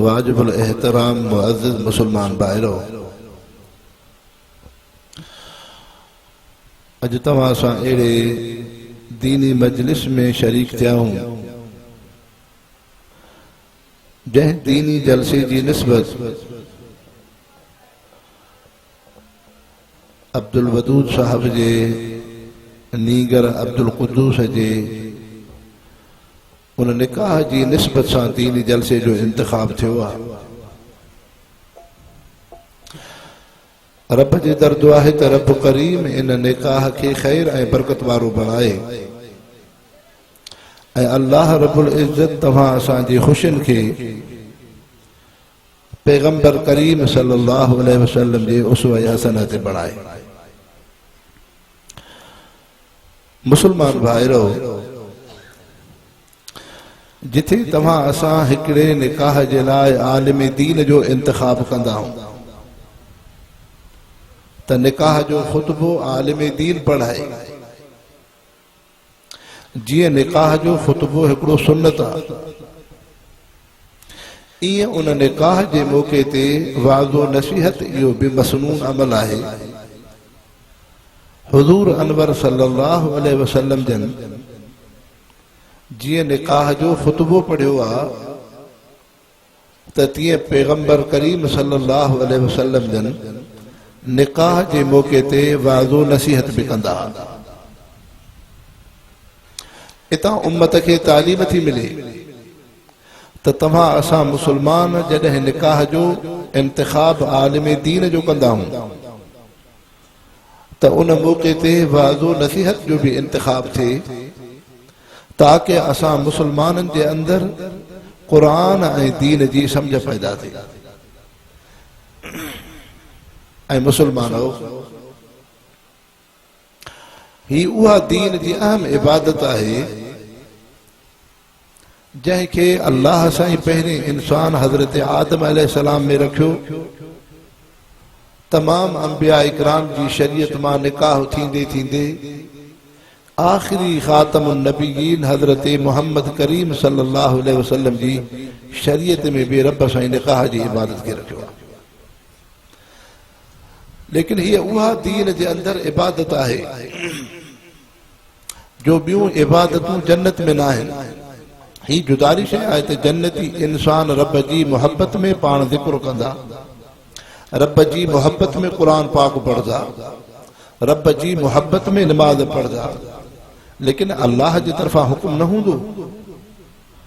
वाजिबुल एहतराम मुअज़्ज़िज़ मुसलमान भाइरो, अज तव्हां सां अहिड़े दीनी मजलिस में शरीक थिया हूं जंहिं दीनी जलसे जी निस्बत अब्दुल वदूद साहब जे नीगर अब्दुल कुद्दूस जे उन निकाह जी निस्बत सां दीनी जलसे जो इंतखाब थियो आहे। रब जे दर दुआ है त रब करीम इन निकाह के खैर ऐं बरकत वारो बणाए ऐं अल्लाह रब्बुल इज्जत तव्हां असांजी खुशियुनि खे पैगंबर करीम सल्लल्लाहु अलैहि वसल्लम जे उसवा हसना ते बणाए। मुसलमान भाइरो, जिथे तव्हां असां हिकिड़े निकाह जे लाइ आलिम दीन जो इंतखाब कंदा आहियूं त निकाह जो खुतबो आलिम दीन पढ़ाए। जीअं निकाह जो खुतबो हिकिड़ो सुन्नत आहे, ईअं उन निकाह जे मौके ते वाज़ो नसीहत इहो बि मसनून अमल आहे। हुज़ूर अनवर सल्लल्लाहु अलैहि वसल्लम जन जीअं निकाह जो खुतबो पढ़ियो आहे त तीअं पैगंबर करीम सल्लल्लाहु अलैहि वसल्लम जन निकाह जे मौके ते वाज़ो नसीहत भी कंदा। इतां उम्मत खे तालीम थी मिले त तव्हां असां मुसलमान जॾहिं निकाह जो इंतखाब आलिम दीन जो कंदा आहियूं त उन मौके ते वाज़ो नसीहत जो भी इंतखाब थिए ताकि असां मुसलमाननि जे अंदर क़ुरान ऐं दीन जी समझ पैदा थिए। ऐं मुसलमानो, ही उहा दीन जी अहम इबादत आहे जंहिंखे अल्लाह साईं पहिरीं इंसान हज़रत आदम अलैहिस्सलाम में रखियो। तमाम अंबिया इकराम जी शरीयत मां निकाह थींदे थींदे आखिरी खातमुन नबीयीन हजरत मोहम्मद करीम सल्लल्लाहु अलैहि वसल्लम जी शरीयत में भी रब साईं निकाह जी इबादत के रखियो। लेकिन हीअ उहा दीन जे अंदर इबादत आहे जो ॿियूं इबादतूं जन्नत में न आहिनि। ही गुज़ारिश आहे त जन्नती इंसान रब जी मोहब्बत में पाण ज़िक्र कंदा, रब जी मोहब्बत में कुरान पाक पढ़दा, रब जी मोहब्बत में नमाज पढ़दा। लेकिन अल्लाह जी तरफा हुक्म न हूंदो,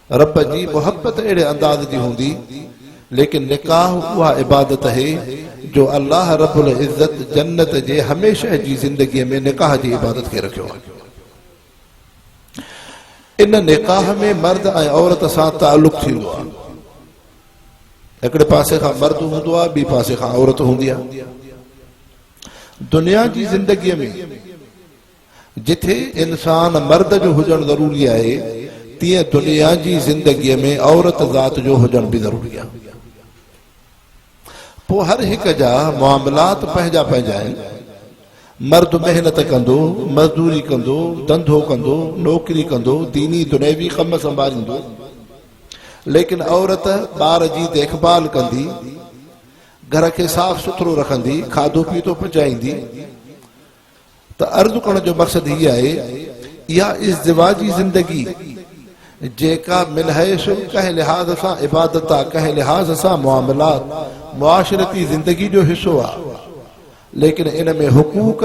रब जी मोहब्बत अहिड़े अंदाज जी हूंदी। लेकिन निकाह उहा इबादत है जो अल्लाह रब्बुल इज्जत जन्नत जे हमेशा जी जिंदगी में निकाह जी इबादत के रखियो आहे। इन निकाह में मर्द ऐं औरत सां ताल्लुक थींदो आहे। हिकिड़े पासे खां मर्द हूंदो आहे, ॿी पासे खां औरत हूंदी आहे। दुनिया जी जिंदगी में जिथे इंसान मर्द जो हुजण ज़रूरी आहे, तीअं दुनिया जी जिंदगी में औरत ज़ात जो हुजण भी ज़रूरी आहे। पोइ हर हिक जा मामलात पंहिंजा पंहिंजा आहिनि। मर्द मेहनत कंदो, मजदूरी कंदो, धंधो कंदो, नौकरी कंदो, दीनी दुनियावी कम संभालींदो। लेकिन औरत ॿार जी देखभाल कंदी, घर के साफ सुथरो रखंदी, खाधो पीतो पचाईंदी। त अर्ज़ करण जो मक़सद हीअ आहे, इहा इज़्दिवाजी जिंदगी जेका मिलहैस कंहिं लिहाज़ सां इबादत आहे, कंहिं लिहाज़ सां मुआमलात मुआशरती जिंदगी जो हिस्सो आहे। लेकिन इन में हुकूक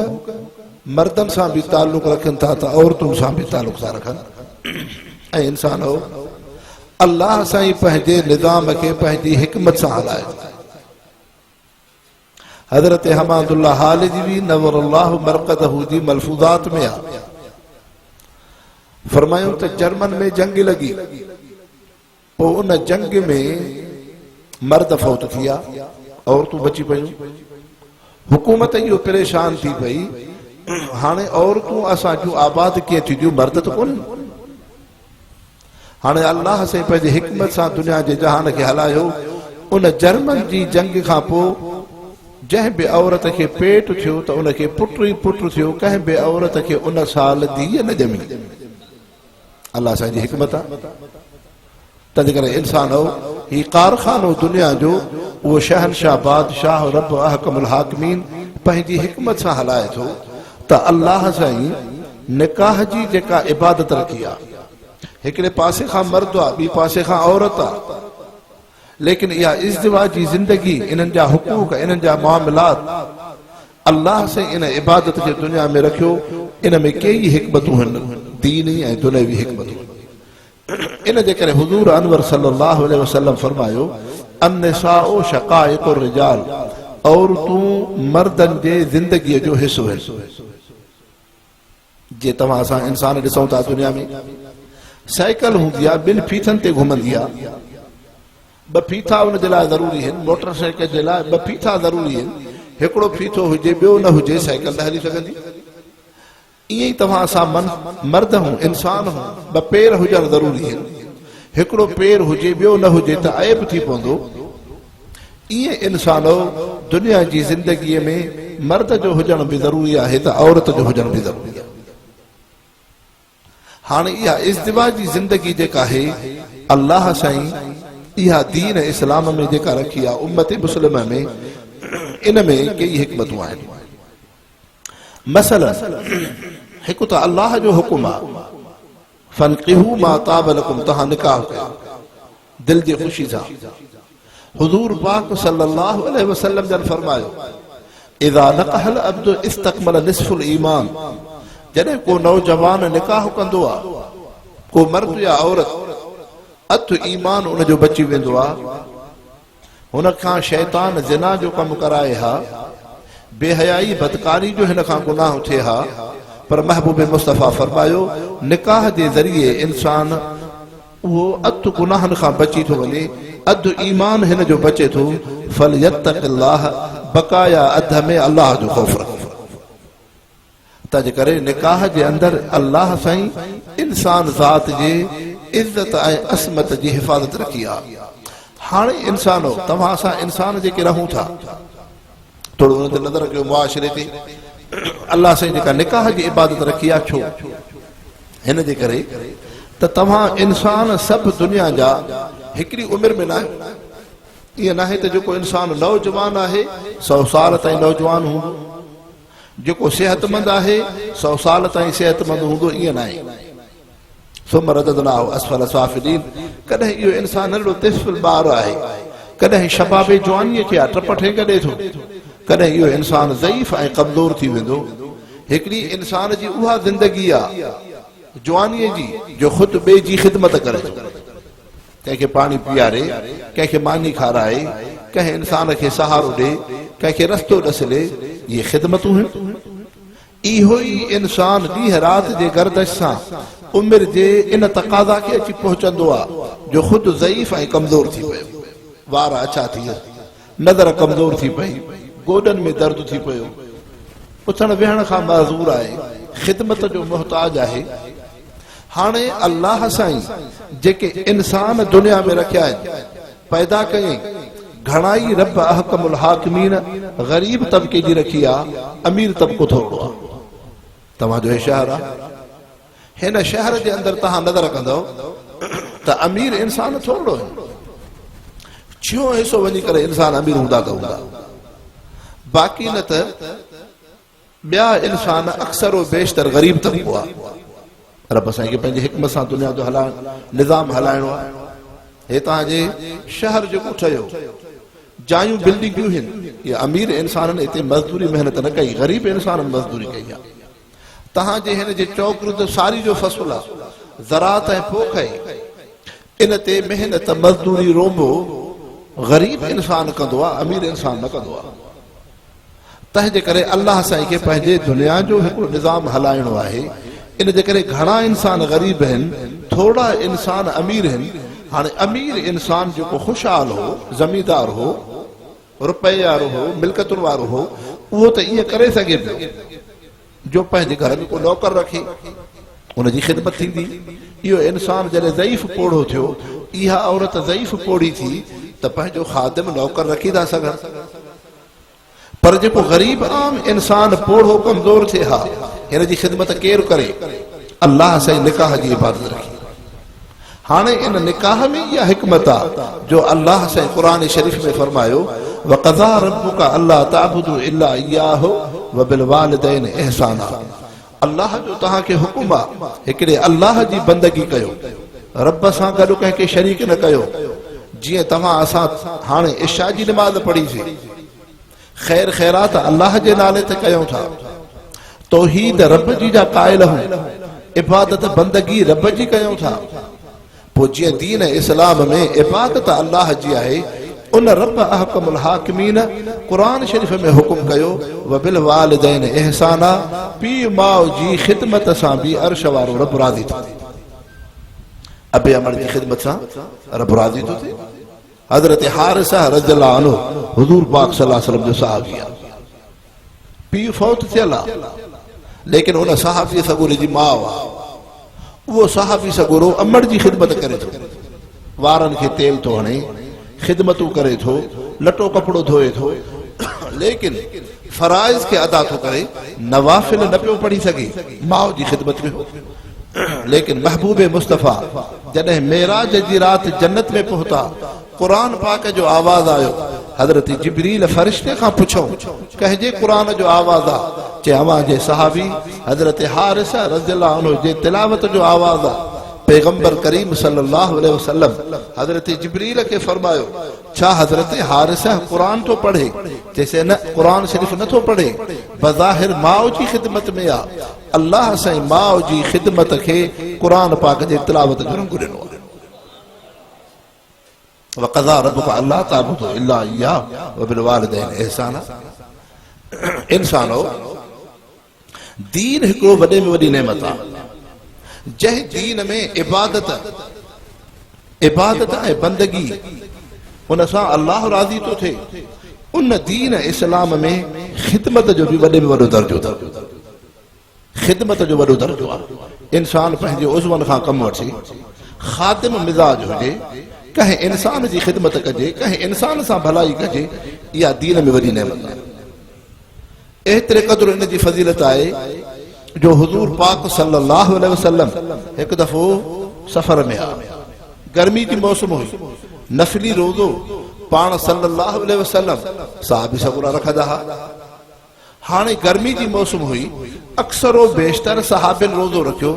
मर्दन सां भी ताल्लुक रखनि था त औरतुनि सां भी ताल्लुक था रखनि। ऐं इंसान अल्लाह साईं पंहिंजे निज़ाम खे पंहिंजी हिकमत सां हलाए। हज़रत हमादुल्लाह हालिजी नवरल्लाहु मरक़दहू जी मलफूज़ात में आहे, फरमायो त जर्मन में जंग लगी, पोइ उन जंग में मर्द फौत थिया, औरतूं बची पयूं। हुकूमत इहो परेशान थी पई, हाणे औरतूं असां जूं आबाद कीअं थींदियूं, मर्द त कोन। हाणे अल्लाह से पंहिंजी हिकमत सां दुनिया जे जहान खे हलायो। उन जर्मन जी जंग खां पोइ जंहिं बि औरत खे पेट थियो त उनखे पुट ई पुट थियो, कंहिं बि औरत खे उन साल धीअ न ॼमी। अल्लाह साईं जी हिकमत आहे। तंहिंजे करे इंसान ही कारखानो दुनिया जो वो शहनशाह बादशाह रब अहकमुल हाकिमीन पंहिंजी हिकमत सां हलाए थो त अल्लाह साईं निकाह जी जेका इबादत रखी आहे हिकिड़े पासे खां मर्द आहे ॿी पासे खां औरत आहे लेकिन इहा इज़्दिवाजी ज़िंदगी इन्हनि जा हुकूक इन्हनि जा मामलात अल्लाह से इन इबादत खे दुनिया में रखियो इन में कई हिकमतूं आहिनि दीनी ऐं दुनियावी हिकमतूं इन जे करे हुज़ूर अनवर सल्लल्लाहु अलैहि वसल्लम फरमायो अन्निसाउ शकाइकुर रिजाल औरतूं मर्दनि जे ज़िंदगीअ जो हिस्सो आहिनि जे तव्हां असां इंसान ॾिसूं था दुनिया में साइकिल हूंदी आहे ॿिनि फीथनि ते घुमंदी आहे ॿ फीथा उन जे लाइ ज़रूरी आहिनि मोटरसाइकिल जे लाइ ॿ फीथा ज़रूरी आहिनि हिकिड़ो फीथो हुजे ॿियो न हुजे साइकिल न हली सघंदी ईअं ई तव्हां असां मर्द हूं इंसान हूं ॿ पेर हुजणु ज़रूरी आहिनि हिकिड़ो पेर हुजे ॿियो न हुजे त ऐब थी पवंदो ईअं इंसानो दुनिया जी ज़िंदगीअ में मर्द जो हुजणु बि ज़रूरी आहे त औरत जो हुजणु बि ज़रूरी आहे हाणे इहा इज़्दिवाजी ज़िंदगी जेका आहे अल्लाह साईं इहा दीन इस्लाम में जेका रखी आहे उम्मत मुस्लिम में इन में कई हिकमतूं आहिनि मसलन हिकु त अल्लाह जो हुकुम आहे फनकिहू मा ताब लकुम तव्हां निकाह कयो दिल जी ख़ुशी सां हुज़ूर पाक सल्लल्लाहु अलैहि वसल्लम जन फरमायो इज़ा नकहल अब्दु इस्तकमल निस्फुल ईमान जॾहिं को नौजवान निकाह कंदो आहे को मर्द या औरत अधु ईमान उन जो बची वेंदो आहे हुन खां शैतान ज़िना जो कमु कराए हा बेहयाई बदकारी जो हिन खां गुनाह थिए हा पर महबूब मुस्तफ़ा फरमायो निकाह जे ज़रिए इंसान उहो अधु गुनाहनि खां बची थो वञे अधु ईमान हिन जो बचे थो फल यत्तक़िल्लाह बकाया अध में अल्लाह जो ख़ौफ़ रखो तंहिंजे करे निकाह जे अंदरि अल्लाह साईं इंसान ज़ात जे इज़त ऐं असमत जी हिफ़ाज़त रखी आहे हाणे इंसानो तव्हां असां इंसान जेके रहूं था थोरो हुन ते नज़र कयो मुआशिरे ते अल्लाह साईं जेका निकाह जी इबादत रखी आहे छो हिन जे करे त तव्हां इंसान सभु दुनिया जा हिकिड़ी उमिरि में न आहियो ईअं न आहे त जेको इंसान नौजवान आहे 100 साल ताईं नौजवान हूंदो जेको सेहतमंद आहे 100 साल ताईं सेहतमंद हूंदो ईअं न आहे कॾहिं इहो इंसान अहिड़ो तिफ़ल ॿार आहे कॾहिं शबाबे जवानीअ खे टप ठेंगे थो कॾहिं इहो इंसान ज़ईफ़ ऐं कमज़ोर थी वेंदो हिकिड़ी इंसान जी उहा ज़िंदगी आहे जवानीअ जी जो ख़ुदि ॿिए जी ख़िदमत करे थो कंहिंखे पाणी पीआरे कंहिंखे मानी खाराए कंहिं इंसान खे सहारो ॾे कंहिंखे रस्तो ॾसले इहे ख़िदमतूं आहिनि इहो ई इंसान ॾींहं राति जे गर्दश सां उमिरि जे इन तक़ाज़ा खे अची पहुचंदो आहे जो ख़ुदि ज़ईफ़ ऐं कमज़ोर थी पियो वार अछा थी नज़र कमज़ोर थी पई गोॾनि में दर्द थी पियो उथण वेहण खां मज़ूर आहे ख़िदमत जो मुहताज आहे हाणे अल्लाह साईं जेके इंसान दुनिया में रखिया आहिनि पैदा कयईं घणाई रब अहकमुल हाकिमीन ग़रीब तबके जी रखी आहे अमीर तबको थोरो आहे तव्हांजो हे शहर आहे हिन शहर जे अंदरि तव्हां नज़र कंदव त अमीर इंसान थोरो आहे छियों हिसो वञी करे इंसान अमीर हूंदा त हूंदा बाक़ी न त ॿिया इंसान अक्सर बेशतर ग़रीब तबको आहे रब साईं खे पंहिंजी हिकमत सां दुनिया जो निज़ाम हलाइणो आहे हे तव्हांजे शहर जेको ठहियो जायूं बिल्डिंगियूं आहिनि इहे अमीर इंसाननि हिते मज़दूरी महिनत न कई ग़रीब इंसाननि मज़दूरी कई आहे तव्हांजे हिन जे चौकरो त सारी जो फ़सुलु आहे ज़रात ऐं पोख आहे इन ते महिनत मज़दूरी रोबो ग़रीब इंसान कंदो आहे अमीर इंसान न कंदो आहे तंहिंजे करे अल्लाह साईं खे पंहिंजे दुनिया जो हिकिड़ो निज़ाम हलाइणो आहे इन जे करे घणा इंसान ग़रीब आहिनि थोरा इंसान अमीर आहिनि हाणे अमीर इंसान जेको ख़ुशहाल हो ज़मींदार हो रुपए वारो हो मिल्कतुनि वारो हो उहो त ईअं करे सघे पियो जो पंहिंजे घर में को नौकर रखे उनजी ख़िदमत थींदी इहो इंसान जॾहिं ज़ईफ़ पोढ़ो थियो इहा औरत ज़ईफ़ पोढ़ी थी त पंहिंजो ख़ादिम नौकर रखी था सघनि पर जेको ग़रीब आम इंसान पोढ़ो कमज़ोर थिए हा हिन जी ख़िदमत केरु करे अल्लाह साईं निकाह जी इबादत रखी हाणे इन निकाह में इहा हिकमत आहे जो अल्लाह से क़ुरान शरीफ़ में फरमायो वक़ज़ा रब्बुका अल्ला ताबुदू इल्ला इय्याहु व बिल वालिदैन इहसाना। अल्लाह जो तव्हांखे हुकुम आहे हिकिड़े अल्लाह जी बंदगी कयो, रब सां गॾु कंहिंखे शरीक न कयो। जीअं तव्हां असां हाणे इशा जी नमाज़ पढ़ीसीं, ख़ैर ख़ैरात अल्लाह जे नाले ते कयूं था, तौहीद रब जी जा क़ाइल आहियूं, इबादत बंदगी रब जी कयूं था। पोइ जीअं दीन इस्लाम में इबादत अल्लाह जी आहे, उन रब अहकमुल हाकिमीन क़ुरान शरीफ़ में हुकुम कयो व बिल वालिदैन इहसाना, पीउ माउ जी ख़िदमत सां बि अर्श वारो रब राज़ी थो थिए। अबे अमर जी ख़िदमत सां रब राज़ी थो थिए। हज़रत हारिसा रज़ियल्लाहु अन्हु हुज़ूर पाक सल्लल्लाहु अलैहि वसल्लम जो सहाबी आहे, पीउ फौत थियल आहे, लेकिन उन सहाबी सगोरे जी माउ आहे। उहो सहाबी सगोरो अमर जी ख़िदमत करे थो, वारनि खे तेल थो हणे, ख़िदमतूं करे थो, लटो कपिड़ो धोए थो, लेकिन फराइज़ खे अदा थो करे, नवाफिल न पियो पढ़ी सघे, माउ जी ख़िदमत में हो। लेकिन महबूब मुस्तफ़ा जॾहिं मेराज जी रात जन्नत में पहुता, क़ुरान पाक जो आवाज़ आयो, हज़रत जिब्रील फ़रिश्ते खां पुछो कंहिंजे क़ुरान जो आवाज़ आहे? चए अव्हां जे सहाबी हज़रत हारिसा रज़ियल्लाहु अन्हु जे तिलावत जो आवाज़ आहे। पैगंबर करीम सल्लल्लाहु अलैहि वसल्लम हज़रत जिब्रील के फरमायो, छा हज़रत हारिसा क़ुरान तो पढ़े? जैसे न क़ुरान शरीफ़ नथो पढ़े, बज़ाहिर माउ जी ख़िदमत में आहे। अल्लाह साईं माउ जी ख़िदमत खे क़ुरान पाक जे तिलावत जो रंग ॾिनो आहे। वक़ज़ा रब्बुका अल्ला ताबुदू इल्ला इय्याहु व बिल वालिदैन इहसाना। इंसानो दीन हिकिड़ो वॾे में वॾी नेमत आहे, जंहिं दीन में इबादत ऐं बंदगी उन सां अल्लाह राज़ी थो थिए। उन दीन इस्लाम में ख़िदमत जो बि वॾे में वॾो दर्जो अथव, ख़िदमत जो वॾो दर्जो आहे। इंसान पंहिंजे उज़वनि खां कमु वठे, ख़ातिम मिज़ाज हुजे, कंहिं इंसान जी ख़िदमत कजे, कंहिं इंसान सां भलाई कजे, इहा दीन में वॾी नेमत आहे। एतिरे क़दुरु इन जी फज़ीलत आहे जो हुज़ूर पाक सल्लल्लाहु अलैहि वसल्लम हिकु दफ़ो सफ़र में आया, गर्मी जी मौसम हुई, नफ़िली रोज़ो पाण सल्लल्लाहु अलैहि वसल्लम साहबी सगुरा रखंदा हुआ। हाणे गर्मी जी मौसम हुई, अक्सरो बेशतर सहाबिन रोज़ो रखियो,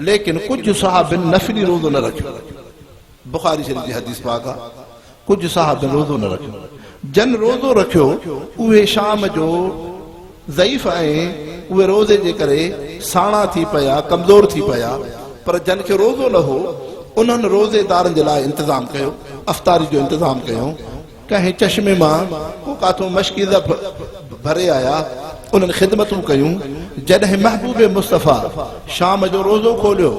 लेकिन कुछ सहाबिन नफ़िली रोज़ो न रखियो। बुखारी शरीफ़ जी हदीस पाक आहे, कुछ सहाबिन रोज़ो न रखियो। जन रोज़ो रखियो उहे शाम जो ज़ईफ़ ऐं उहे रोज़े जे करे साणा थी पिया, कमज़ोर थी पिया, पर जन खे रोज़ो न हो उन्हनि रोज़ेदारनि जे लाइ इंतज़ाम कयो, अफ़तारी जो इंतज़ाम कयो। कंहिं चश्मे मां को काथो मशकीज़ भरे आया, उन्हनि ख़िदमतूं कयूं। जॾहिं महबूब मुस्तफ़ा शाम जो रोज़ो खोलियो,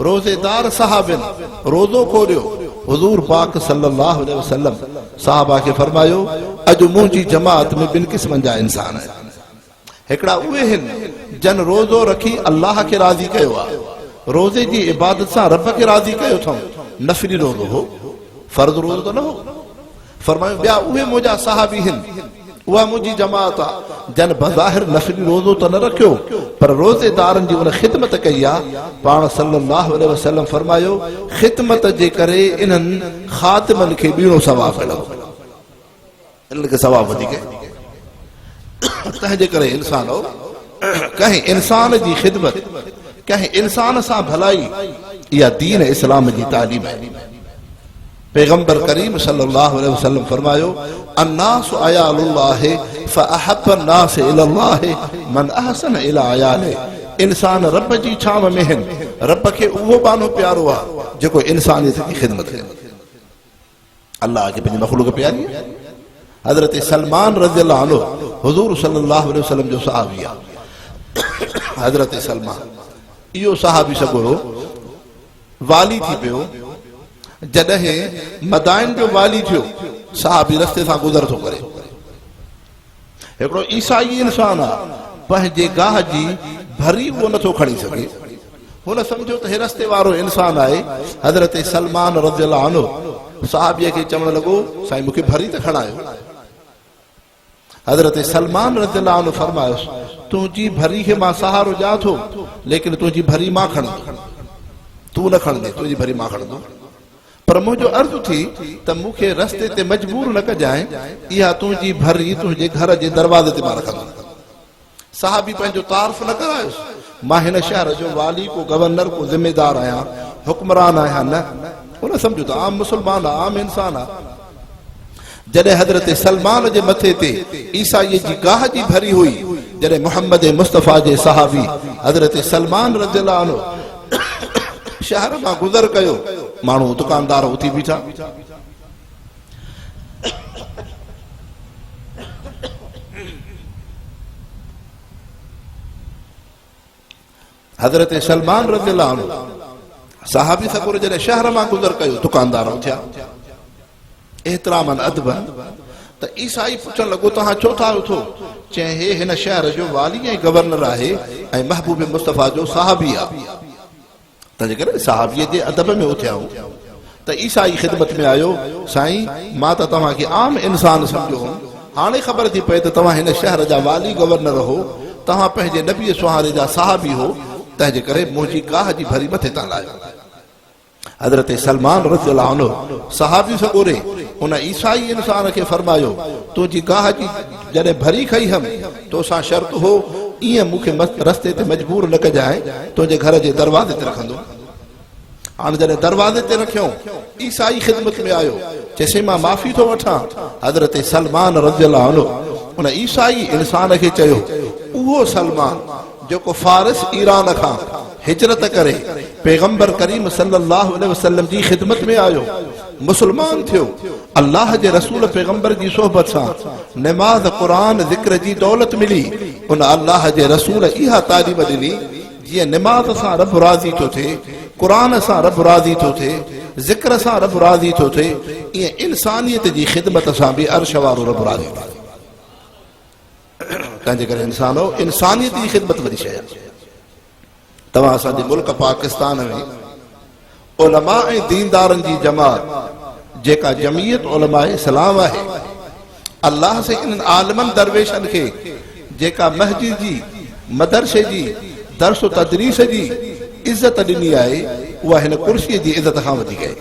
रोज़ेदार सहाबिन रोज़ो खोलियो, हुज़ूर पाक सल्लल्लाहु अलैहि वसल्लम साहबा खे फरमायो, अॼु मुंहिंजी जमात में ॿिनि क़िस्मनि जा इंसान आहिनि। हिकिड़ा उहे आहिनि जन रोज़ो रखी अल्लाह खे राज़ी कयो आहे, रोज़े जी इबादत सां रब खे राज़ी कयो अथऊं, नफ़िली रोज़ो हो, फ़र्ज़ रोज़ो त न हो। फरमायो ॿिया उहे मुंहिंजा सहाबी आहिनि, उहा मुंहिंजी जमात आहे जन बज़ाहिर नफ़िली रोज़ो त न रखियो, पर रोज़ेदारनि जी उन ख़िदमत कई आहे। पाण सल्लल्लाहु अलैहि वसल्लम फरमायो, ख़िदमत जे करे इन्हनि ख़ातिमनि खे ॿीणो सवाबु मिलंदो, इन्हनि खे सवाबु वधीक। तंहिंजे करे इंसानो कंहिं इंसान जी ख़िदमत, कंहिं इंसान सां भलाई, इहा दीन इस्लाम जी तालीम आहे। पैगंबर करीम सल्लल्लाहु अलैहि वसल्लम फरमायो, अन्नासु अयालुल्लाह फअहब्बन्नास इलल्लाह मन अहसन इला अयाले। इंसान रब जी छाव में आहिनि, रब खे उहो बानो प्यारो आहे जेको इंसानियत जी ख़िदमत करे। अल्लाह खे पंहिंजी मख़लूक़ प्यारी। हज़रत सलमान रज़ियल्लाहु अन्हु हुज़ूर सल्लल्लाहु अलैहि वसल्लम जो सहाबी आहे। हज़रत सलमान इहो सहाबी सगोरो वाली थी पियो। जॾहिं मदाइन जो वाली थियो, सहाबी रस्ते सां गुज़र थो करे, हिकिड़ो ईसाई इंसान आहे, पंहिंजे गाह जी भरी उहो नथो खणी सघे। हुन सम्झो त हे रस्ते वारो इंसान आहे। हज़रत सलमान रज़ियल्लाहु अन्हु सहाबीअ खे चवणु लॻो, साईं मूंखे भरी त खणायो। हज़रत सलमान रज़ियल्लाहु अन्हु फरमायोसि, तुंहिंजी भरी खे मां सहारो ॾियां थो, लेकिन तुंहिंजी भरी मां खणंदो। तू न खणंदे, तुंहिंजी भरी मां खणंदो। पर मुंहिंजो अर्ज़ु थी त मूंखे रस्ते ते मजबूर न कजांइ, इहा तुंहिंजी भरी तुंहिंजे घर जे दरवाज़े ते मां रखंदुमि। साहबी पंहिंजो तारीफ़ न करायोसि, मां हिन शहर जो वाली को गवर्नर को ज़िम्मेदार आहियां, हुक्मरान आहियां, न उन सम्झो त आम मुस्लमान आहे, आम इंसान आहे। जॾहिं हज़रत सलमान जे मथे ते ईसाईअ जी गाह जी भरी हुई, जॾहिं मोहम्मद मुस्तफ़ा जे सहाबी हज़रत सलमान रज़ियल्लाहु अन्हु शहर मां गुज़र कयो, माण्हू दुकानदार उथी बीठा। हज़रत सलमान रज़ियल्लाहु अन्हु सहाबी सगुर जॾहिं शहर मां गुज़र कयो, दुकानदार उथिया। एहतरामन अदबन त ईसाई पुछण लॻो, तव्हां छो था उथो? चई, हे हिन शहर जो वाली ऐं गवर्नर आहे ऐं महबूब मुस्तफ़ा जो सहाबी आहे, तंहिंजे करे सहाबीअ जे अदब में उथिया हूं। त ईसाई ख़िदमत में आयो, साईं मां त तव्हांखे आम इंसान सम्झो हुउमि, हाणे ख़बर थी पए त तव्हां हिन शहर जा वाली गवर्नर हो, तव्हां पंहिंजे नबी सुहारे जा सहाबी हो, तंहिंजे करे मुंहिंजी गाह जी भरी मथे तां लायो। हज़रत सलमान रज़ियल्लाहु अन्हु सहाबी सगोरे उन ईसाई इंसान खे फरमायो, तुंहिंजी गाह जी जॾहिं भरी खई हम, तोसां शर्त हो ईअं मूंखे रस्ते ते मजबूर न कजांइ, तुंहिंजे घर जे दरवाज़े ते रखंदो। हाणे जॾहिं दरवाज़े ते रखियो, ईसाई ख़िदमत में आयो, चइसि मां माफ़ी थो वठां। हज़रत सलमान रज़ियल्लाहु अन्हु उन ईसाई इंसान खे चयो, उहो सलमान जेको फारिस ईरान खां हिजरत करे पैगंबर करीम सल्लल्लाहु अलैहि वसल्लम जी ख़िदमत में आयो, मुस्लमान थियो, अल्लाह जे रसूल पैगंबर जी सोहबत सां नमाज़ क़ुरान ज़िक्र जी दौलत मिली। उन अल्लाह जे रसूल इहा तालीम ॾिनी, जीअं नमाज़ सां रब राज़ी थो थिए, क़ुरान सां रब राज़ी थो थिए, ज़िक्र सां रब राज़ी थो थिए, ईअं इंसानियत जी ख़िदमत सां बि अर्श वारो रब राज़ी थो थिए। तंहिंजे करे इंसानो, इंसानियत जी ख़िदमत वॾी शइ आहे। तव्हां असांजे मुल्क पाकिस्तान में उलमा ऐं दीनदारनि जी जमात जेका जमीयत उलमा इस्लाम आहे, अल्लाह से इन्हनि आलिमनि दरवेशनि खे जेका मस्जिद जी मदरसे जी दर्स तदरीस जी इज़त ॾिनी आहे, उहा हिन कुर्सीअ जी इज़त खां वधीक आहे।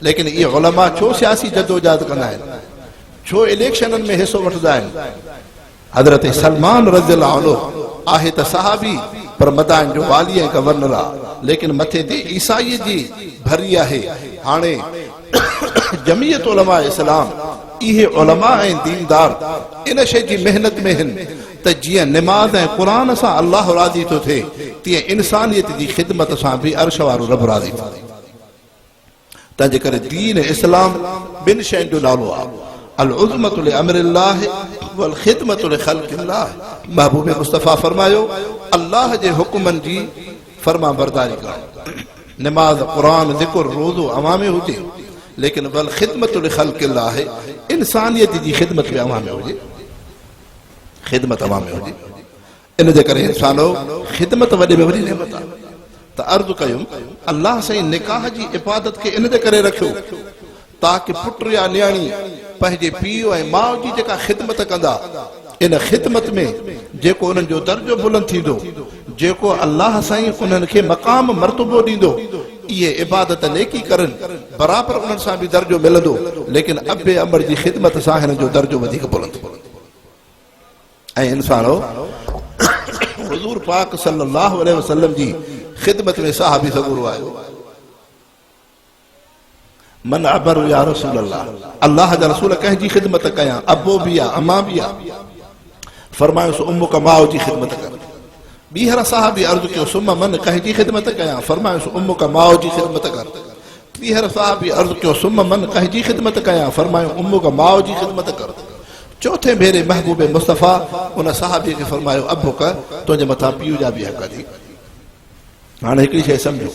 लेकिन इहे उलमा छो सियासी जदोजहद कंदा आहिनि, छो इलेक्शननि में हिसो वठंदा आहिनि? हज़रत सलमान रज़ियल्लाहु अन्हु आहे त सहाबी, पर मदाइन जो वाली ऐं गवर्नर आहे, लेकिन मथे ते ईसाईअ जी भरी आहे। हाणे जमीयत उलमा इस्लाम, इहे उलमा ऐं दीनदार इन शइ जी मेहनत में आहिनि त जीअं नमाज़ ऐं क़ुरान सां अल्लाह राज़ी थो थिए, तीअं इंसानियत जी ख़िदमत सां बि अर्श वारो रब राज़ी थो थिए। तंहिंजे करे दीन इस्लाम ॿिनि शयुनि जो नालो आहे, अल उज़मतु लिअम्रिल्लाह वल ख़िदमतु लिख़ल्क़िल्लाह। महबूब मुस्तफ़ा फरमायो, अल्लाह जे हुक्मनि जी फरमा बरदारी करणु, नमाज़ क़ुरान ज़िक्र रोज़ो अवां में हुजे, लेकिन वल ख़िदमतु लिख़ल्क़िल्लाह, इंसानियत जी ख़िदमत में अवां में हुजे, ख़िदमत अवां में हुजे। इन जे करे इंसानो, ख़िदमत वॾे में वॾी नेमत आहे। त अर्ज़ु कयुमि, अल्लाह साईं निकाह जी इबादत खे इन जे करे रखियो ताकि पुट या न्याणी पंहिंजे पीउ ऐं माउ जी जेका ख़िदमत कंदा, इन ख़िदमत में जेको उन्हनि जो दर्जो बुलंद थींदो, जेको अल्लाह साईं उन्हनि खे मक़ाम मर्तबो ॾींदो, इहे इबादत नेकी करनि, बराबरि उन्हनि सां बि दर्जो मिलंदो। लेकिन अबे अमर जी ख़िदमत सां हिन जो दर्जो वधीक बुलंद। ऐं इंसानो, हुज़ूर पाक सल्लल्लाहु अलैहि वसल्लम जी ख़िदमत में सहाबी सगुर आयो, मन अबर या रसूल अल्लाह, अल्लाह जा रसूल कंहिंजी ख़िदमत कयां, अबो बि आहे, अमा बि आहे। फरमायोसि उम्मुक माउ जी ख़िदमत कर। ॿीहर साहबी अर्ज़ु कयो, सुम मन कंहिंजी ख़िदमत कयां, फरमायोसि उम्मुक माउ जी ख़िदमत कर। टीहर साहबी अर्ज़ु कयो, सुम मन कंहिंजी ख़िदमत कयां, फरमायो उम्मुक माउ जी ख़िदमत कर। चौथे भेरे महबूब मुस्तफ़ा उन साहबीअ खे फरमायो, अबुक, तुंहिंजे मथां पीउ जा बि हक़ थी। हाणे हिकिड़ी शइ सम्झो,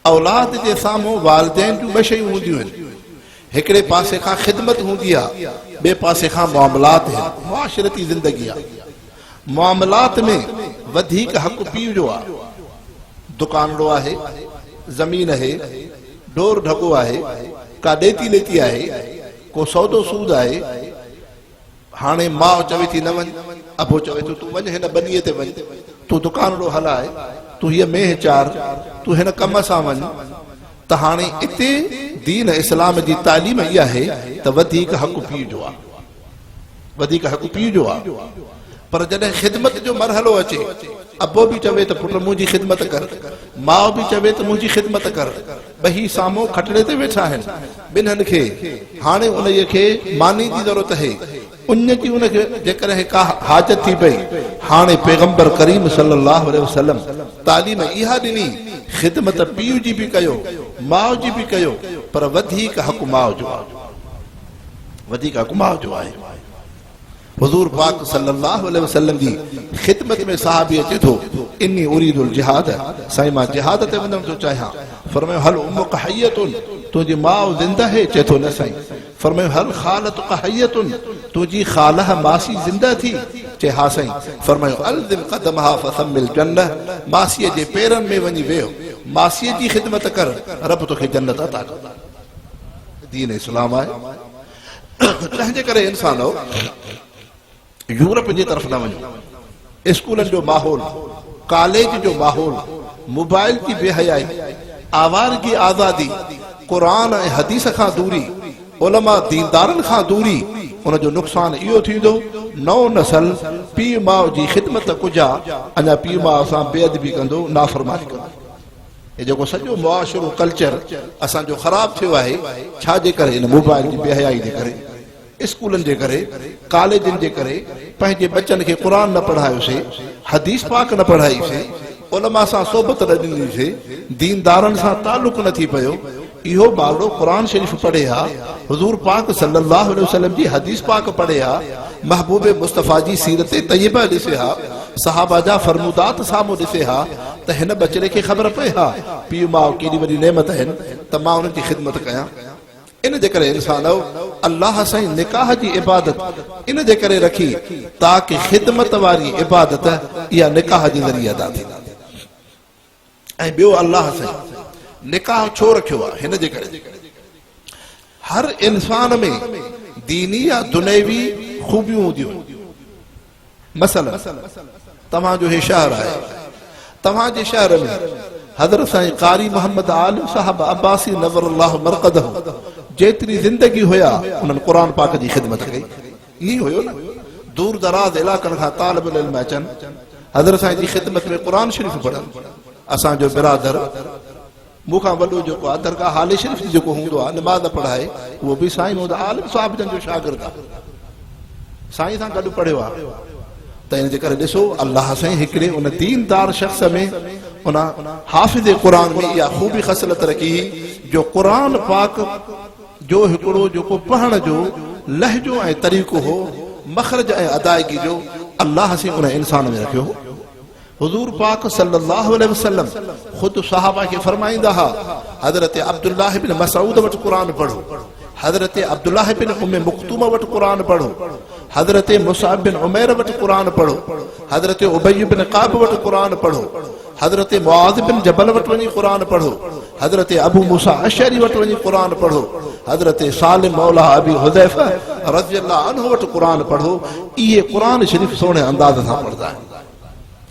औलाद जे साम्हूं वालिदैन जूं ॿ शयूं हूंदियूं आहिनि, हिकिड़े पासे खां ख़िदमत हूंदी आहे, ॿिए पासे खां मुआमलात आहिनि, मुआशरती ज़िंदगी आहे। मुआमलात में वधीक हक़ पीउ जो आहे। दुकानड़ो आहे, ज़मीन आहे, ढोर ढगो आहे, का ॾेती लेती आहे, को सौदो सूद आहे। हाणे माउ चवे थी न वञ, अबो चवे थो तूं वञ हिन बनीअ ते वञ, तूं दुकानड़ो हलाए, तूं हीअ मेह चार, तूं हिन कम सां वञ। त हाणे इते दीन इस्लाम जी तालीम इहा आहे त वधीक हक़ पीउ जो आहे, वधीक हक़ पीउ जो आहे। पर जॾहिं ख़िदमत जो मरहलो अचे, अबो बि चवे त पुट मुंहिंजी ख़िदमत कर, माउ बि चवे त मुंहिंजी ख़िदमत कर, ॿई साम्हूं खटड़े ते वेठा आहिनि, ॿिन्हिनि खे हाणे उन खे मानी जी ज़रूरत आहे। उन जी उनखे जेकॾहिं का हाजत थी पई, हाणे पैगंबर करीम सल्लल्लाहु अलैहि वसल्लम तालीम इहा ॾिनी, ख़िदमत पीउ जी बि कयो, माउ जी बि कयो, पर वधीक हक़ माउ जो आहे, वधीक हक़ माउ जो आहे। हुज़ूर पाक सल्लल्लाहु अलैहि वसल्लम जी ख़िदमत में सहाबी अचे थो, इन्नी उरीदुल जिहाद, साईं मां जिहाद ते वञणु थो चाहियां। फरमायो हल उम्मुक हय्यतुन, तुंहिंजी माउ ज़िंदा है? चए थो न साईं। फरमायो हल खालतुक हय्यतुन, तुंहिंजी खालह मासी ज़िंदा थी? चए हा साईं। फरमायो अलज़िम क़दमहा फसम्मिल जन्नह, मासीअ जे पेरनि में वञी वेहो, मासीअ जी ख़िदमत कर, रब तोखे जन्नत अता कंदा। दीन इस्लाम आहे। तंहिंजे करे इंसान यूरोप जी तरफ़ न वञो। स्कूलनि जो माहौल, कॉलेज जो माहौल, मोबाइल जी बेहयाई, आवारगी आज़ादी, क़ुरान ऐं हदीस खां दूरी, उलमा दीनदारनि खां दूरी, उन जो नुक़सान इहो थींदो नओं नसल पीउ माउ जी ख़िदमत कुजा अञा पीउ माउ सां बेअदबी कंदो, नाफ़रमानी कंदो। हे जेको सॼो मुआशिरो कल्चर असांजो ख़राब थियो आहे, छाजे करे? इन मोबाइल जी बेहयाई जे करे, स्कूलनि जे करे, कॉलेजनि जे करे। पंहिंजे बच्चनि खे क़ुरान न पढ़ायोसीं, हदीस पाक न पढ़ाईसीं, उलमा सां सोबत न ॾिनीसीं, दीनदारनि सां तालुक़ न थी पियो। इहो ॿारड़ो क़ुरान शरीफ़ पढ़े हा, हुज़ूर पाक सल्लल्लाहु अलैहि वसल्लम जी हदीस पाक पढ़े हा, महबूब मुस्तफ़ा जी सीरत तय्यबा ॾिसे हा, सहाबा जा फरमूदात साम्हूं ॾिसे हा, त हिन बचड़े खे ख़बर पए हा पीउ माउ केॾी वॾी नेमत आहिनि, त मां उन्हनि जी ख़िदमत कयां। इन जे करे इंसान अल्लाह सां निकाह जी इबादत इन जे करे रखी ताकि ख़िदमत वारी इबादत इहा निकाह जे ज़रिए अदा थी। ऐं ॿियो अल्लाह सां निकाह छो रखियो आहे? हिन जे करे हर इंसान में दीनी या दुनियावी खूबियूं हूंदियूं। मसलन तव्हांजो हे शहर आहे, तव्हांजे शहर में हज़रत साईं कारी मोहम्मद आलिम साहब अब्बासी नवरल्लाहु मरक़दहु जेतिरी ज़िंदगी हुया उन्हनि क़ुरान पाक जी ख़िदमत कई। ईअं हुयो न, दूर दराज इलाइक़नि खां तालिब इल्म अचनि, हज़रत साईं जी ख़िदमत में क़ुरान शरीफ़ पढ़नि। असांजो बिरादर मूंखां वॾो जेको आहे दरगाह हाले शरीफ़ जेको हूंदो आहे, नमाज़ पढ़ाए, उहो बि साईं हूंदो आलिम साहिब जन जो शागिर्द आहे, साईं सां गॾु पढ़ियो आहे। त इन जे करे ॾिसो अल्लाह साईं हिकिड़े उन दीनदार शख़्स में, उन हाफ़िज़ क़ुरान में इहा ख़ूबी ख़सलत रखी जो क़ुरान पाक जो हिकिड़ो जेको पढ़ण जो लहजो ऐं तरीक़ो हो, मखरज ऐं अदायगी जो अल्लाह साईं उन इंसान में रखियो हो। हुज़ूर पाक सल्लल्लाहु अलैहि वसल्लम ख़ुदि सहाबा खे फरमाईंदा हा, हज़रत अब्दुल्लाह बिन मसऊद वटि क़ुरान पढ़ो, हज़रत अब्दुल्लाह बिन उम्मे मख्तूम वटि क़ुरान पढ़ो, हज़रत मुसाअब बिन उमैर वटि क़ुरान पढ़ो, हज़रत उबय बिन काब वटि क़ुरान पढ़ो, हज़रत मुआज़ बिन जबल वटि वञी क़ुरान पढ़ो, हज़रत अबू मूसा अशअरी वटि वञी क़ुरान पढ़ो, हज़रत सालिम मौला अबी हुज़ैफ़ा रज़ियल्लाहु अन्हु वटि क़ुरान पढ़ो। इहे क़ुरान शरीफ़ सोणे अंदाज़ सां पढ़ंदा आहिनि।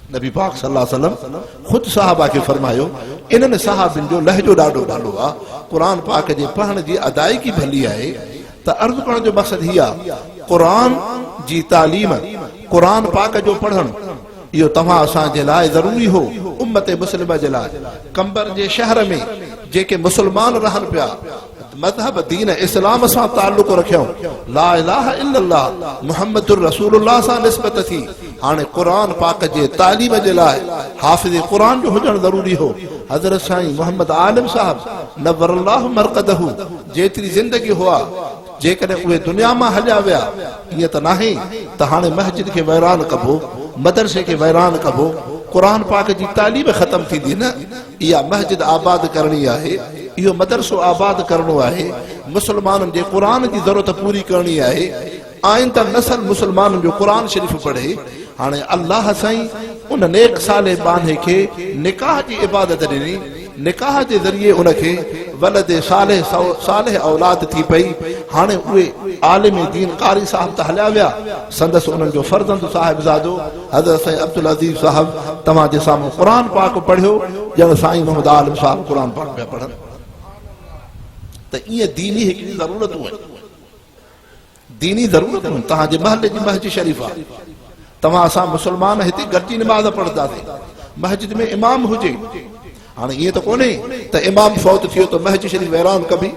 नबी पाक सल्लल्लाहु अलैहि वसल्लम ख़ुदि साहबा खे फरमायो, इन्हनि साहबिन जो लहजो ॾाढो भलो आहे, क़ुरान पाक जे पढ़ण जी अदायगी भली आहे। त अर्ज़ु करण जो मक़सदु हीअ आहे, क़ुरान जी तालीम, क़ुरान पाक जो पढ़णु इहो तव्हां असांजे लाइ ज़रूरी हो। उम्मत मुस्लिम जे लाइ कंबर जे शहर में जेके मुस्लमान रहनि पिया, मज़हब दीन इस्लाम सां ताल्लुक़ रखियो, ला इलाहा इल्लल्लाह मुहम्मदुर रसूलुल्लाह सां निस्बत थी, हाणे क़ुरान पाक जे तालीम जे लाइ हाफ़िज़ क़ुरान जो हुजणु ज़रूरी हो। हज़रत साईं मोहम्मद आलिम साहब नवरल्लाहु मरक़दहु जेतिरी ज़िंदगी हुआ, जेकॾहिं उहे दुनिया मां हलिया विया, ईअं त नाहे त हाणे मस्जिद खे वैरान कबो, मदरसे खे वैरान कबो, क़ुरान पाक जी तालीम ख़तम थींदी न। इहा मस्जिद आबाद करणी आहे, इहो मदरसो आबाद करणो आहे, मुस्लमाननि जे क़ुरान जी ज़रूरत पूरी करणी आहे। आइंदा नसल मुस्लमाननि जो क़ुरान शरीफ़ पढ़े। हाणे अल्लाह साईं उन नेक साले बाने खे निकाह जी इबादत ॾिनी, निकाह जे ज़रिए उनखे वलद सालिह औलाद थी पई। हाणे उहे आलिम दीन कारी साहब त हलिया विया, संदसि उन्हनि जो फर्ज़ंद साहिबज़ादो हज़रत साईं अब्दुल अज़ीज़ साहब तव्हां जे साम्हूं क़ुर पाक पढ़ियो, ॼण साईं मोहम्मद आलिम साहब क़ुर पाक पिया पढ़नि। त ईअं दीनी हिकिड़ी ज़रूरतूं आहिनि, दीनी ज़रूरतूं आहिनि। तव्हांजे महले जी मस्जिद शरीफ़ आहे, तव्हां असां मुस्लमान हिते गॾिजी निमाज़ पढ़ंदासीं, मस्जिद में इमाम हुजे। हाणे ईअं त कोन्हे त इमाम फौत थियो त मस्जिद शरीफ़ वैरान कबी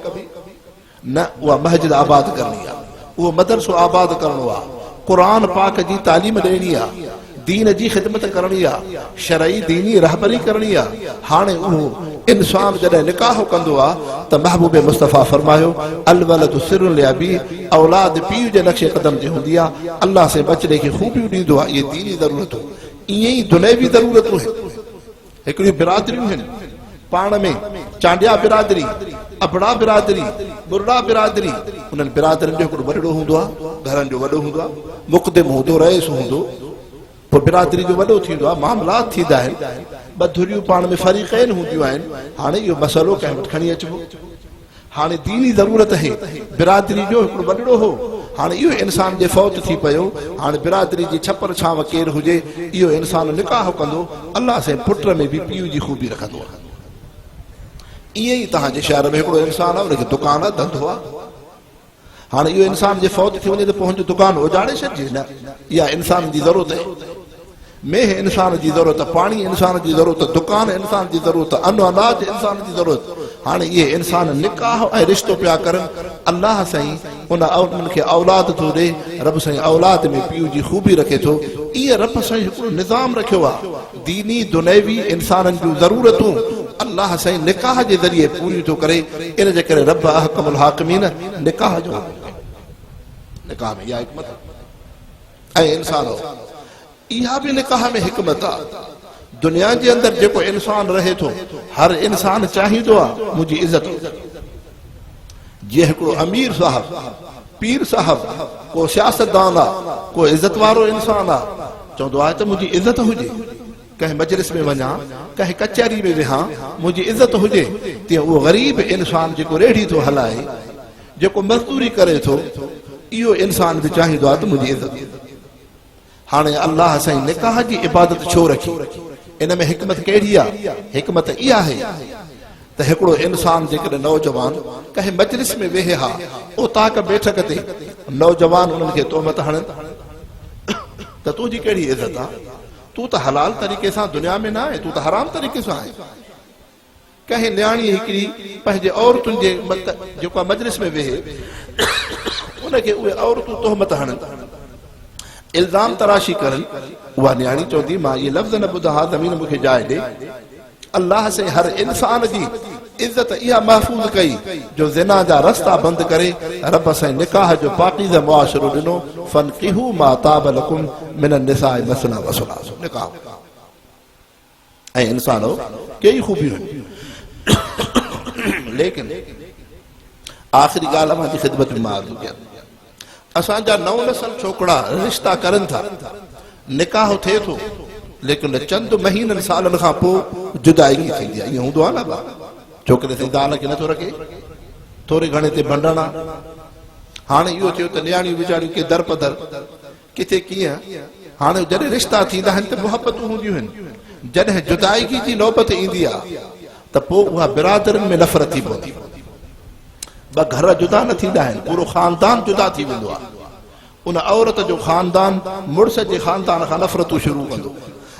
न, उहा मस्जिद आबाद करणी आहे, उहो मदरसो आबाद करणो आहे, क़ुर पाक जी तालीम ॾियणी आहे, दीन जी ख़िदमत करणी आहे, शरई दीनी रहबरी करणी आहे। हाणे उहो इंसान जॾहिं निकाह कंदो आहे त महबूब मुस्तफ़ा फरमायो अल वलदु सिरुल अबी, औलाद पीउ जे नक्शे क़दम ते हूंदी आहे, अल्लाह से बचड़े खे खूबियूं ॾींदो आहे। इहे दीनी ज़रूरतूं, ईअं ई दुनियावी ज़रूरतूं आहिनि। हिकिड़ियूं बिरादरियूं आहिनि पाण में, चांडिया बिरादरी, अबड़ा बिरादरी, बुरड़ा बिरादरी, उन्हनि बिरादरियुनि जो हिकिड़ो वॾो हूंदो आहे, घरनि जो वॾो हूंदो आहे, मुक़दम हूंदो, रईस हूंदो, पोइ बिरादरी जो वॾो थींदो आहे, मामलात थींदा आहिनि, ॿधुरियूं पाण में फ़रीक़ैन हूंदियूं आहिनि। हाणे इहो मसइलो कंहिं वटि खणी अचिबो। हाणे दीनी ज़रूरत आहे, बिरादरी जो हिकिड़ो वॾो हो, हाणे इहो इंसान जे फौत थी पियो। हाणे बिरादरी जी छपर छांव केरु हुजे, इहो इंसान निकाह कंदो, अल्लाह से पुट में बि पीउ जी खूबी रखंदो आहे। ईअं ई तव्हांजे शहर में हिकिड़ो इंसान आहे, हुनखे दुकानु आहे, धंधो आहे। हाणे इहो इंसान जे फौत थी वञे त पोइ हुनजो दुकानु उजाड़े छॾिजे न, इहा इंसान जी ज़रूरत आहे। मेह इंसान जी ज़रूरत, पाणी इंसान जी ज़रूरत, दुकान इंसान जी ज़रूरत, अन्न अनाज इंसान जी ज़रूरत। हाणे इहे इंसान निकाह ऐं रिश्तो पिया करनि, अल्लाह साईं उन्हनि खे औलाद थो ॾे, रब साईं औलाद में पीउ जी खूबी रखे थो। इहे रब साईं हिकिड़ो निज़ाम रखियो आहे, दीनी दुनियावी इंसाननि जूं ज़रूरतूं अल्लाह साईं निकाह जे ज़रिए पूरियूं थो करे। इन जे करे रब अहकमुल हाकिमीन निकाह जो, निकाह में इहा हिकमत ऐं इंसान इहा बि निकाह में हिकमत आहे। दुनिया जे अंदरि जेको इंसान रहे थो, हर इंसान चाहींदो आहे मुंहिंजी इज़त हुजे। जीअं हिकिड़ो अमीर साहब, पीर साहब, को सियासतदान आहे, को इज़त वारो इंसान आहे, चवंदो आहे त मुंहिंजी इज़त हुजे, कंहिं मजलिस में वञा, कंहिं कचहरी में वेहां, मुंहिंजी इज़त हुजे। तीअं उहो ग़रीब इंसान जेको रेढ़ी थो हलाए, जेको मज़दूरी करे थो, इहो इंसान बि चाहींदो आहे त मुंहिंजी इज़त। हाणे अल्लाह साईं निकाह जी इबादत छो रखी? इन में हिकमत कहिड़ी आहे? हिकमत इहा आहे त हिकिड़ो इंसान जेकॾहिं नौजवान कंहिं मजलिस में वेहे हा, उतां का बैठक ते नौजवान उन्हनि खे तोहमत हणनि त तुंहिंजी कहिड़ी इज़त आहे? तूं त हलाल तरीक़े सां दुनिया में न आहे, तूं त हराम तरीक़े सां आहे। कंहिं न्याणी हिकिड़ी पंहिंजे औरतुनि जे जेको मजलिस में वेहे, उनखे उहे औरतूं तोहमत हणनि, इल्ज़ाम तराशी करनि, उहा न्याणी चवंदी मां इहे लफ़्ज़ न ॿुधा, ज़मीन मूंखे जाइ ॾे। अल्लाह से हर इंसान जी इज़त इहा महफ़ूज़ कई जो ज़िना जा रस्ता बंदि करे रब साईं निकाह जो पाकीज़ मुआशिरो ॾिनो। फनकिहू मा ताब लकुम मिन निसाए मसना वसला, निकाह ऐं इंसान कई खूबियूं आहिनि। लेकिन आख़िरी ॻाल्हि मुंहिंजी ख़िदमत में मां अर्ज़ु कयां, असांजा नव नसल छोकिरा रिश्ता करनि था, निकाह थिए थो, लेकिन चंद महीननि सालनि खां पोइ जुदाईगी थींदी आहे। ईअं हूंदो आहे न, छोकिरे ते दाल खे नथो रखे, थोरे घणे ते भंडण आहे। हाणे इहो थियो त न्याणियूं वीचारियूं के दर पदर, किथे कीअं। हाणे जॾहिं रिश्ता थींदा आहिनि त मुहबतूं हूंदियूं आहिनि, जॾहिं जुदाईगी जी नौबत ईंदी आहे त पोइ उहा बिरादरनि में नफ़रत थी पवंदी। ॿ घर जुदा न थींदा आहिनि, पूरो ख़ानदान जुदा थी वेंदो आहे। उन औरत जो ख़ानदान मुड़ुस जे ख़ानदान खां नफ़रतूं शुरू कंदो,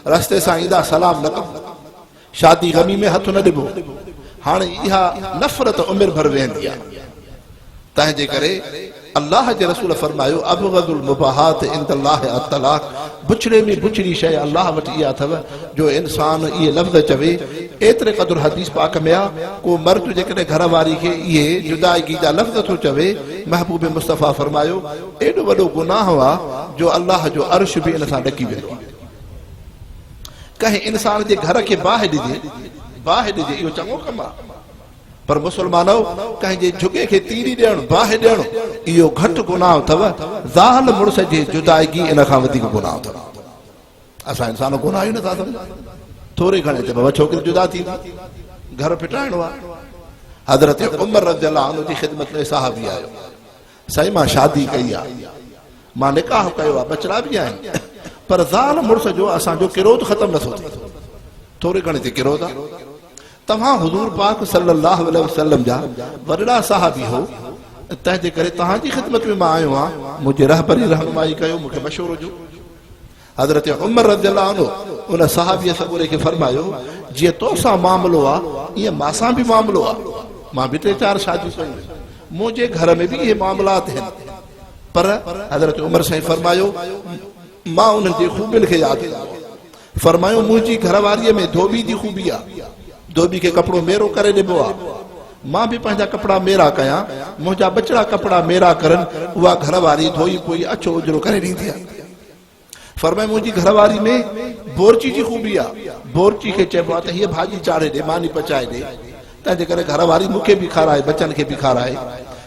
रस्ते सां ईंदा सलाम न कंदो, शादी गमी में हथ न ॾिबो। हाणे इहा नफ़रत उमिरि भर वेहंदी आहे। तंहिंजे करे अल्लाह जे रसूल फरमायो अबग़दुल मुबाहात इंदल्लाह अत-तलाक़, बुछड़े में बुछड़ी शइ अल्लाह वटि इहा अथव जो इंसान इहे लफ़्ज़ चवे। एतिरे क़दुरु हदीस पाक में आहे, को मर्द जेकॾहिं घर वारी खे इहे जुदाईगी जा लफ़्ज़ थो चवे, महबूब मुस्तफ़ा फरमायो एॾो वॾो गुनाह आहे जो अल्लाह जो अर्श बि इन सां ॾकी वेंदो आहे। कंहिं इंसान जे घर खे बाहि ॾिजे, इहो चङो कमु आहे, पर मुस्लमानो कंहिंजे झुगे खे तीरी ॾियणु, बाहि ॾियणु, इहो घटि गुनाह अथव। ज़ाल मुड़ुस जी जुदाईगी इन खां वधीक गुनाह अथव। असां इंसान गुनाह ई नथा सम्झूं, थोरे घणे ते बाबा छोकिरी जुदा थींदी, घर फिटाइणो आहे। हज़रत उमर रज़ियल्लाहु अन्हु जी ख़िदमत में सहाबी आयो, साईं मां शादी कई आहे, मां निकाह कयो आहे, बचड़ा बि आहिनि, पर ज़ाल मुड़ुस जो असांजो किरोध ख़तमु नथो थिए, थोरे घणे ते किरोध आहे। तव्हां हुज़ूर पाक सल्लल्लाहु अलैहि वसल्लम जा वॾड़ा सहाबी हो, तंहिंजे करे तव्हांजी ख़िदमत में मां आयो आहियां, मुंहिंजी रहबरी रहनुमाई कयो, मूंखे मशवरो ॾियो। हज़रत उमर रज़ियल्लाहु अन्हु उन सहाबीअ सॻोरे खे फरमायो, जीअं तोसां मामिलो आहे ईअं मासां बि मामिलो आहे, मां बि 3-4 शादियूं कयूं, मुंहिंजे घर में बि इहे मामलात आहिनि, पर हज़रत उमर साईं फरमायो मां उन्हनि जे ख़ूबियुनि खे यादि कयो। फरमायो मुंहिंजी घरवारीअ में धोबी जी ख़ूबी आहे, धोबी खे कपिड़ो मेरो करे ॾिबो आहे, मां बि पंहिंजा कपिड़ा मेरा कयां, मुंहिंजा बचड़ा कपिड़ा मेरा करनि, उहा घरवारी धोई पोई अछो उजरो करे ॾींदी आहे। फरमाए मुंहिंजी घरवारी में बोरची जी ख़ूबी आहे, बोरची खे चइबो आहे त हीअ भाॼी चाढ़े ॾे, मानी पचाए ॾे, तंहिंजे करे घरवारी मूंखे बि खाराए, बचनि खे बि खाराए।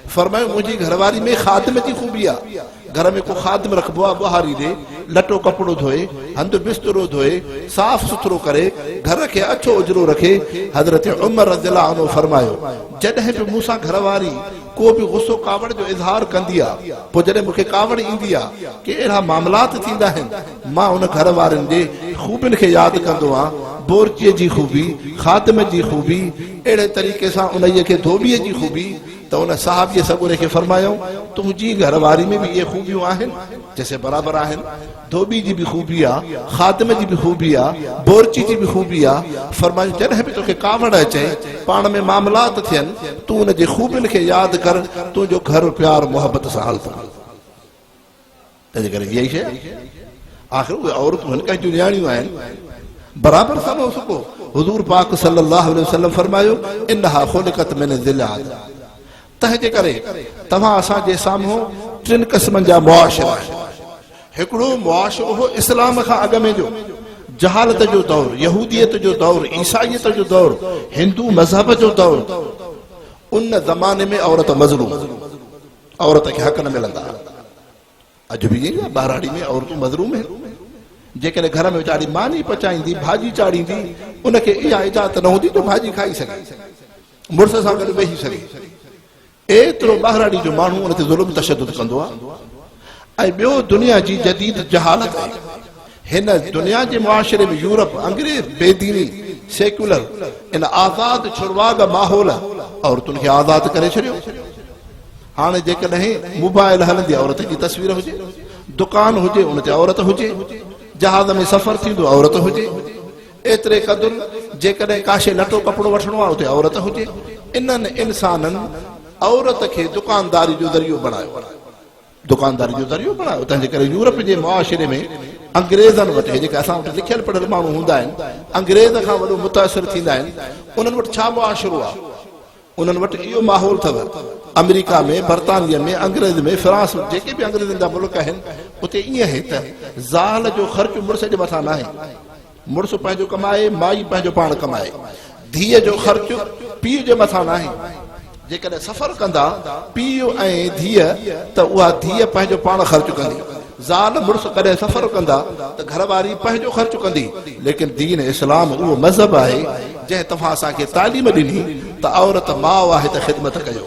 फरमायो मुंहिंजी घरवारी में ख़ादिम जी ख़ूबी आहे, घर में को ख़ादिम रखबो आहे, ॿुहारी ॾे, लटो कपिड़ो धोए, हंधु बिस्तरो धोए, साफ़ सुथरो करे, घर खे अछो उजरो रखे। हज़रत उमर रज़ियल्लाहु अन्हु फरमायो जॾहिं बि मूंसां घरवारी को बि गुस्सो कावड़ जो इज़हार कंदी आहे, पोइ जॾहिं मूंखे कावड़ ईंदी आहे कि अहिड़ा मामलात थींदा आहिनि, मां उन घर वारनि जे ख़ूबियुनि खे यादि कंदो आहियां, बोरचीअ जी ख़ूबी, ख़ादिम जी ख़ूबी, अहिड़े तरीक़े सां उन खे धोबीअ जी ख़ूबी। त उन सहाबीअ सॻोरे खे फरमायो तुंहिंजी घरवारी में बि इहे ख़ूबियूं आहिनि, जैसे बराबरि आहिनि, धोबी जी बि ख़ूबी आहे, ख़ादिम जी बि ख़ूबी आहे, बोरची जी बि ख़ूबी आहे। फरमायो जॾहिं बि तोखे कावड़ अचे, पाण में मामलात थियनि, तूं उन जे ख़ूबियुनि खे यादि कर, तुंहिंजो घर प्यार मोहबत सां हलंदो। तंहिंजे करे इहा ई शइ आख़िर उहे औरतूं आहिनि, कंहिंजूं न्याणियूं आहिनि, बराबरि समो सको। हुज़ूर पाक सल्लल्लाहु अलैहि वसल्लम फरमायो इन्हा ख़ुलिक़त मिन ज़िलाल, तंहिंजे करे तव्हां असांजे साम्हूं 3 क़िस्मनि जा मुआशिरा आहिनि। हिकिड़ो मुआशिरो हो इस्लाम खां अॻु में जो जहालत जो दौर, यहूदियत जो दौर, ईसाईयत जो दौर, हिंदू मज़हब जो दौर, उन ज़माने में औरत मज़लूम, औरत खे हक़ न मिलंदा। अॼु बि ॿाराड़ी में औरतूं मज़लूम आहिनि, जेकॾहिं घर में वीचारी मानी पचाईंदी, भाॼी चाढ़ींदी, उनखे इहा इजाज़त न हूंदी जो भाॼी खाई सघे, मुड़ुस सां गॾु वेही सघे। एतिरो ॿाराड़ी जो माण्हू उन ते ज़ुल्म तशद्दुद कंदो आहे। ऐं ॿियो दुनिया जी जदीद जहालत आहे। हिन दुनिया जे मुआशिरे में यूरोप, अंग्रेज, बेदीनी, सेक्युलर, इन आज़ाद छुड़वाग माहौल औरतुनि खे आज़ाद करे छॾियो। हाणे जेकॾहिं मोबाइल हलंदी औरत जी तस्वीर हुजे, दुकान हुजे उन ते औरत हुजे, जहाज़ में सफ़र थींदो औरत हुजे, एतिरे क़दुरु जेकॾहिं काशे लटो कपिड़ो वठिणो आहे उते औरत हुजे। इन्हनि इंसाननि औरत खे दुकानदारी जो ज़रियो बणायो, दुकानदारी जो ज़रियो बणायो। तंहिंजे करे यूरोप जे मुआशिरे में अंग्रेज़नि वटि, जेके असां वटि लिखियल पढ़ियल माण्हू हूंदा आहिनि, अंग्रेज़ खां वॾो मुतासिर थींदा आहिनि, उन्हनि वटि छा मुआशिरो आहे? उन्हनि वटि इहो माहौल अथव। अमेरिका में, बर्तानिया में, अंग्रेज़ में, फ्रांस में, जेके बि अंग्रेज़नि जा मुल्क आहिनि, उते ईअं आहे त ज़ाल जो ख़र्चु मुड़ुस जे मथां न आहे, मुड़ुस पंहिंजो कमाए, माई पंहिंजो पाण कमाए। धीअ जो ख़र्चु पीउ जे मथां न आहे। जेकॾहिं सफ़र कंदा पीउ ऐं धीअ, त उहा धीअ पंहिंजो पाण ख़र्चु कंदी। ज़ाल मुड़ुस कॾहिं सफ़र कंदा त घरवारी पंहिंजो ख़र्चु कंदी। लेकिन दीन इस्लाम उहो मज़हब आहे जंहिं तव्हां असांखे तालीम ॾिनी त औरत माउ आहे त ख़िदमत कयो,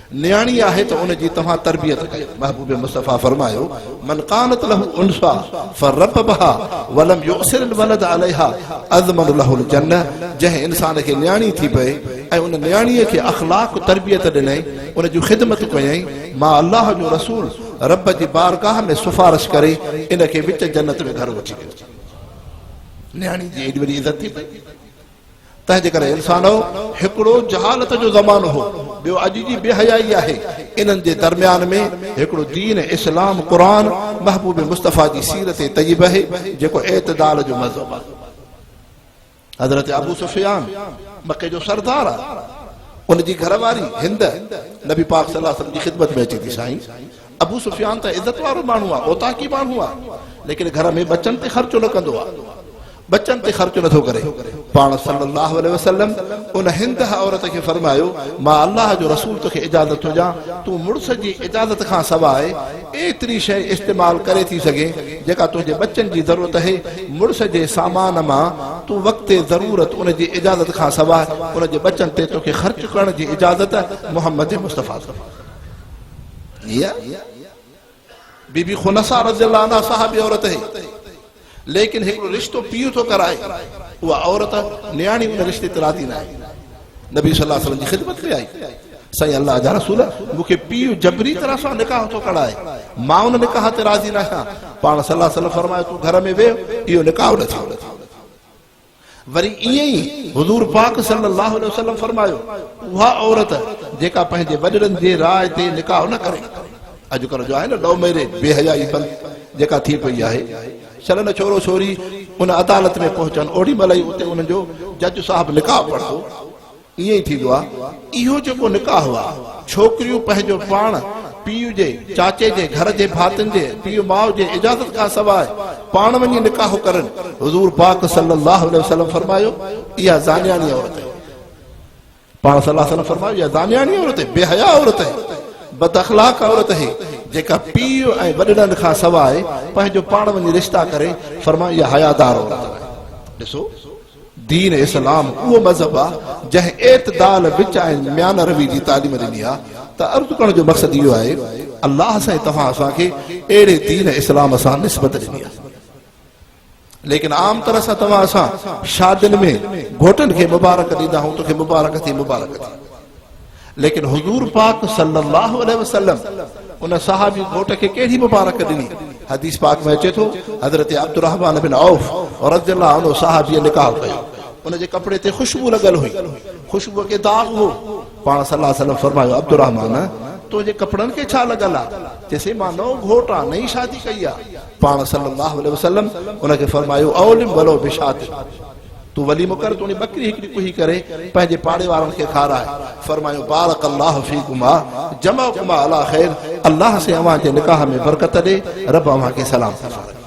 न्याणी आहे त उनजी तव्हां तरबियत कयो। महबूब मुस्तफ़ा फरमायो मन कानत लहू उनसा फरबहा वलम युसिर वलद अलैहा अज़मन लहुल जन्नह। जंहिं इंसान खे न्याणी थी पए ऐं उन न्याणीअ खे अख़लाक तरबियत ॾिनई, उन जूं ख़िदमत कयई, मां अल्लाह जो रसूल रब जी बारगाह में सिफारिश करे इन खे विच जन्नत में घर वठी वियो। न्याणी जी एॾी वॾी इज़त थी पई। तंहिंजे करे इंसानो हिकिड़ो जहालत जो ज़मानो हो, ॿियो अॼु जी बेहयाई आहे। इन्हनि जे दरमियान में हिकिड़ो दीन इस्लाम क़ुरान महबूब मुस्तफ़ा जी सीरत तय्यब आहे, जेको एतदाल जो मज़हब आहे। हज़रत अबू सुफियान मके जो सरदार आहे, उनजी घरवारी हिंद नबी पाक सल्लल्लाहु अलैहि वसल्लम जी ख़िदमत में अचे थी। साईं अबू सुफियान त इज़त वारो माण्हू आहे, ओताकी माण्हू आहे, लेकिन घर में बचनि ते ख़र्चो न कंदो आहे, बचनि ते ख़र्चु नथो करे। पाण सल्लल्लाहु अलैहि वसल्लम उन हिंद औरत खे फरमायो मां अल्लाह जो रसूल तोखे इजाज़त हुजां, तूं मुड़ुस जी इजाज़त खां सवाइ एतिरी शइ इस्तेमालु करे थी सघे जेका तुंहिंजे बचनि जी ज़रूरत आहे। मुड़ुस जे सामान मां तू वक़्त ज़रूरत उन जी इजाज़त खां सवाइ उन जे बचन ते तोखे ख़र्च करण जी इजाज़त मोहम्मद मुस्तफ़ा बीबी खुनसा रज़ियल्लाहु अन्हा सहाबी औरत है, लेकिन हिकिड़ो रिश्तो पीउ थो कराए, उहा औरत न्याणी उन रिश्ते ते राज़ी न आहे। नबी सल्लल्लाहु अलैहि वसल्लम जी ख़िदमत में आई, साईं अल्लाह जा रसूल मूंखे पीउ जबरी तरह सां निकाह थो कराए, मां उन निकाह ते राज़ी न आहियां। पाण सल्लल्लाहु अलैहि वसल्लम फरमायो तूं घर में वेह, इहो निकाह न थियो। वरी ईअं ई हुज़ूर पाक सल्लल्लाहु अलैहि वसल्लम फरमायो उहा औरत जेका पंहिंजे वॾड़नि जे राय ते निकाह न करे, अॼुकल्ह जो आहे न लव मैरिज बेहयाई जेका थी पई आहे, छलनि छोरो छोरी उन अदालत में पहुचनि, ओॾी महिल ई उते उन्हनि जो जज साहिबु निकाह पढ़ंदो, ईअं ई थींदो आहे। इहो जेको निकाह आहे, छोकिरियूं पंहिंजो पाण पीउ जे चाचे जे घर जे भातियुनि जे पीउ माउ जे इजाज़त खां सवाइ पाण वञी निकाह करनि, हुज़ूर पाक सल्लल्लाहु अलैहि वसल्लम फरमायो इहा ज़ानियानी औरत है। पाण सल्लल्लाहु अलैहि वसल्लम फरमायो इहा ज़ानियानी औरत है, बेहया औरत है, बद अखलाक औरत है, जेका पीउ ऐं वॾड़नि खां सवाइ पंहिंजो पाण वञी रिश्ता करे। फरमायो इहा हयादार औरत है। ॾिसो दीन इस्लाम उहो मज़हब आहे जंहिं एतदाल विच ऐं म्यान रवी जी तालीम ॾिनी आहे। त अर्ज़ु करण जो मक़सदु इहो आहे, अल्लाह सां तव्हां असांखे अहिड़े दीन इस्लाम सां निस्बत ॾिनी आहे। लेकिन आम तरह सां तव्हां असां शादियुनि में घोटनि खे मुबारक ॾींदा आहियूं, तोखे मुबारक थी मुबारक थी, लेकिन हुज़ूर पाक सल्लल्लाहु अलैहि वसल्लम उन सहाबी घोट खे कहिड़ी मुबारक ॾिनी? हदीस पाक में अचे थो, हज़रत अब्दुर्रहमान बिन औफ रज़ियल्लाहु अन्हु सहाबीअ निकाह कयो, उन जे कपिड़े ते ख़ुशबू लॻल हुई, ख़ुशबू खे दाग़ हो। पाण सल्लल्लाहु अलैहि वसल्लम फरमायो अब्दुर्रहमान तुंहिंजे कपिड़नि खे छा लॻल आहे? चइसि मां नओं घोट आहे, नई शादी कई आहे। पाण सल्लल्लाहु अलैहि वसल्लम उनखे फरमायो औलिम वलो बिशात, तू वलीमो कर, तूं बकरी हिकिड़ी कुही करे पंहिंजे पाड़े वारनि खे खाराए। फरमायो बारक अल्लाह फीकुमा जमाकुमा अला खैर, अल्लाह से अवां जे निकाह में बरकत ॾे, रब अवां खे सलाम फरमाए।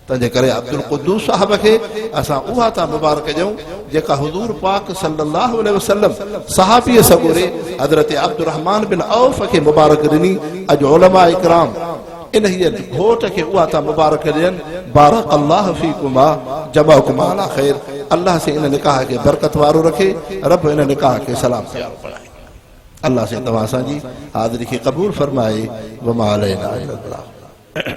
तंहिंजे करे अब्दुल कुद्दूस साहब खे असां उहा था मुबारक ॾियूं जेका हुज़ूर पाक सल्लल्लाहु अलैहि वसल्लम सहाबीअ सगोरे हज़रत अब्दुर्रहमान बिन औफ खे मुबारक ॾिनी। अॼु उलमा इकराम इन हीअ घोट खे उहा था मुबारक ॾियनि, बारक अल्लाह फीकुमा जमाकुमा अला खैर, अल्लाह से इन निकाह खे बरकत वारो रखे, रब इन निकाह खे सलाम फरमाए। अल्लाह से तव्हां असांजी हाज़िरी खे क़बूल फरमाए। वमा अलैना इल्ला अल बलाग।